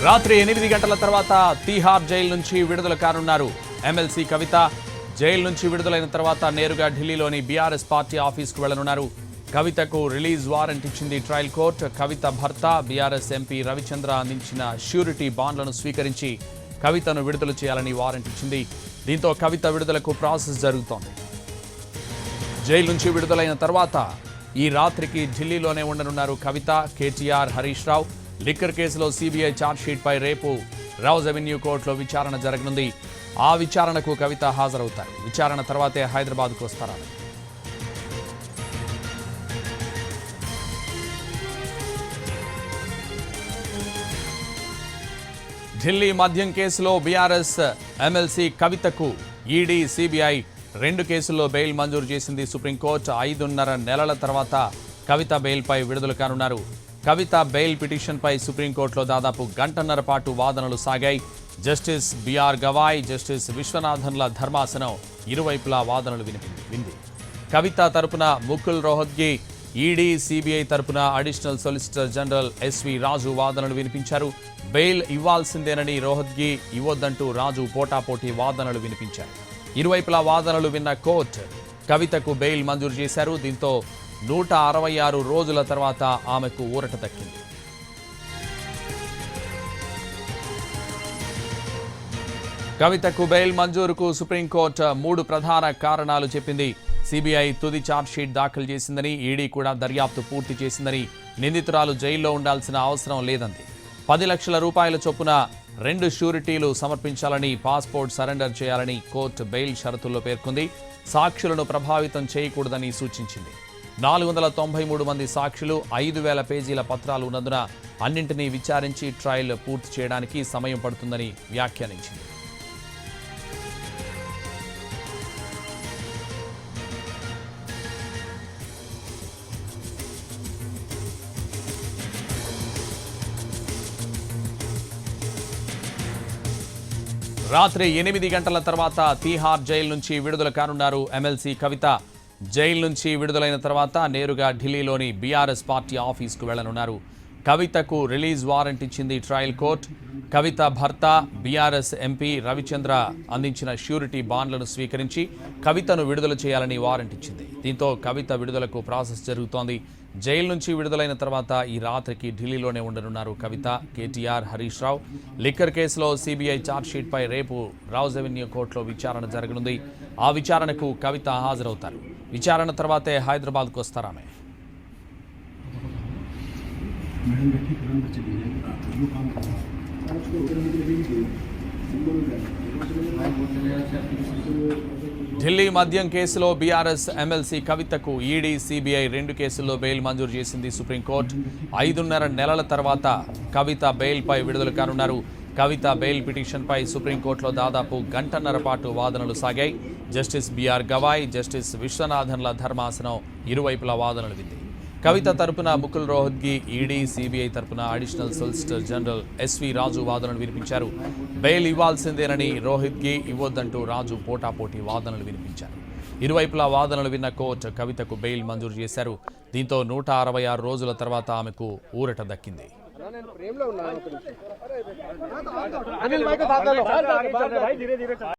రాత్రి 8 గంటల తర్వాత తీహార్ జైలు నుంచి విడుదల కానున్నారు ఎమ్మెల్సీ కవిత. జైలు నుంచి విడుదలైన తర్వాత నేరుగా ఢిల్లీలోని బీఆర్ఎస్ పార్టీ ఆఫీస్కు వెళ్లనున్నారు. కవితకు రిలీజ్ వారెంట్ ఇచ్చింది ట్రయల్ కోర్టు. కవిత భర్త బీఆర్ఎస్ ఎంపీ రవిచంద్ర అందించిన ష్యూరిటీ బాండ్లను స్వీకరించి కవితను విడుదల చేయాలని వారెంట్ ఇచ్చింది. దీంతో కవిత విడుదలకు ప్రాసెస్ జరుగుతోంది. జైలు నుంచి విడుదలైన తర్వాత ఈ రాత్రికి ఢిల్లీలోనే ఉండనున్నారు కవిత. కేటీఆర్, హరీష్ రావు లిక్కర్ కేసులో సీబీఐ ఛార్జ్షీట్పై రేపు రౌజ్ అవెన్యూ కోర్టులో విచారణ జరగనుంది. ఆ విచారణకు కవిత హాజరవుతారు. విచారణ తర్వాతే హైదరాబాద్కు వస్తారు. ఢిల్లీ మద్యం కేసులో బీఆర్ఎస్ ఎమ్మెల్సీ కవితకు ఈడీ, సీబీఐ 2 కేసుల్లో బెయిల్ మంజూరు చేసింది సుప్రీంకోర్టు. 5.5 నెలల తర్వాత కవిత బెయిల్పై విడుదల కానున్నారు. కవిత బెయిల్ పిటిషన్పై సుప్రీంకోర్టులో దాదాపు గంటన్నర పాటు వాదనలు సాగాయి. జస్టిస్ బిఆర్ గవాయ్, జస్టిస్ విశ్వనాథన్ల ధర్మాసనం ఇరువైపులా వాదనలు వింది. కవిత తరపున ముకుల్ రోహత్గి, ఈడీ, సీబీఐ తరపున అడిషనల్ సొలిసిటర్ జనరల్ ఎస్వి రాజు వాదనలు వినిపించారు. బెయిల్ ఇవ్వాల్సిందేనని రోహత్గి, ఇవ్వొద్దంటూ రాజు పోటాపోటీ వాదనలు వినిపించారు. ఇరువైపులా వాదనలు విన్న కోర్టు కవితకు బెయిల్ మంజూరు చేశారు. దీంతో 166 రోజుల తర్వాత ఆమెకు ఊరట దక్కింది. కవితకు బెయిల్ మంజూరుకు సుప్రీంకోర్టు 3 ప్రధాన కారణాలు చెప్పింది. సీబీఐ తుది ఛార్జ్షీట్ దాఖలు చేసిందని, ఈడీ కూడా దర్యాప్తు పూర్తి చేసిందని, నిందితురాలు జైల్లో ఉండాల్సిన అవసరం లేదంది. 10 లక్షల రూపాయల చొప్పున 2 ష్యూరిటీలు సమర్పించాలని, పాస్పోర్ట్ సరెండర్ చేయాలని కోర్టు బెయిల్ షరతుల్లో పేర్కొంది. సాక్షులను ప్రభావితం చేయకూడదని సూచించింది. 493 మంది సాక్షులు, 5,000 పేజీల పత్రాలు ఉన్నందున అన్నింటినీ విచారించి ట్రయల్ పూర్తి చేయడానికి సమయం పడుతుందని వ్యాఖ్యానించింది. రాత్రి 8 గంటల తర్వాత తీహార్ జైలు నుంచి విడుదల కానున్నారు ఎమ్మెల్సీ కవిత. జైలు నుంచి విడుదలైన తర్వాత నేరుగా ఢిల్లీలోని బీఆర్ఎస్ పార్టీ ఆఫీస్కు వెళ్లనున్నారు. కవితకు రిలీజ్ వారెంట్ ఇచ్చింది ట్రయల్ కోర్టు. కవిత భర్త బీఆర్ఎస్ ఎంపీ రవిచంద్ర అందించిన ష్యూరిటీ బాండ్లను స్వీకరించి కవితను విడుదల చేయాలని వారెంట్ ఇచ్చింది. దీంతో కవిత విడుదలకు ప్రాసెస్ జరుగుతోంది. జైలు నుంచి విడుదలైన తర్వాత ఈ రాత్రికి ఢిల్లీలోనే ఉండనున్నారు కవిత. కేటీఆర్, హరీష్ రావు లిక్కర్ కేసులో సీబీఐ ఛార్జ్షీట్పై రేపు రౌజ్ అవెన్యూ కోర్టులో విచారణ జరగనుంది. ఆ విచారణకు కవిత హాజరవుతారు. విచారణ తర్వాతే హైదరాబాద్కు వస్తారామె. ఢిల్లీ మద్యం కేసులో బీఆర్ఎస్ ఎమ్మెల్సీ కవితకు ఈడీ, సీబీఐ 2 కేసుల్లో బెయిల్ మంజూరు చేసింది సుప్రీంకోర్టు. 5.5 నెలల తర్వాత కవిత బెయిల్పై విడుదల కానున్నారు. కవిత బెయిల్ పిటిషన్పై సుప్రీంకోర్టులో దాదాపు గంటన్నర పాటు వాదనలు సాగాయి. జస్టిస్ బిఆర్ గవాయ్, జస్టిస్ విశ్వనాథన్ల ధర్మాసనం ఇరువైపులా వాదనలు వింది. కవిత తరపున ముకుల్ రోహత్గి, ఈడీ, సీబీఐ తరపున అడిషనల్ సొలిసిటర్ జనరల్ ఎస్వి రాజు వాదనలు వినిపించారు. బెయిల్ ఇవ్వాల్సిందేనని రోహత్గి, ఇవ్వొద్దంటూ రాజు పోటాపోటీ వాదనలు వినిపించారు. ఇరువైపులా వాదనలు విన్న కోర్టు కవితకు బెయిల్ మంజూరు చేశారు. దీంతో 166 రోజుల తర్వాత ఆమెకు ఊరట దక్కింది.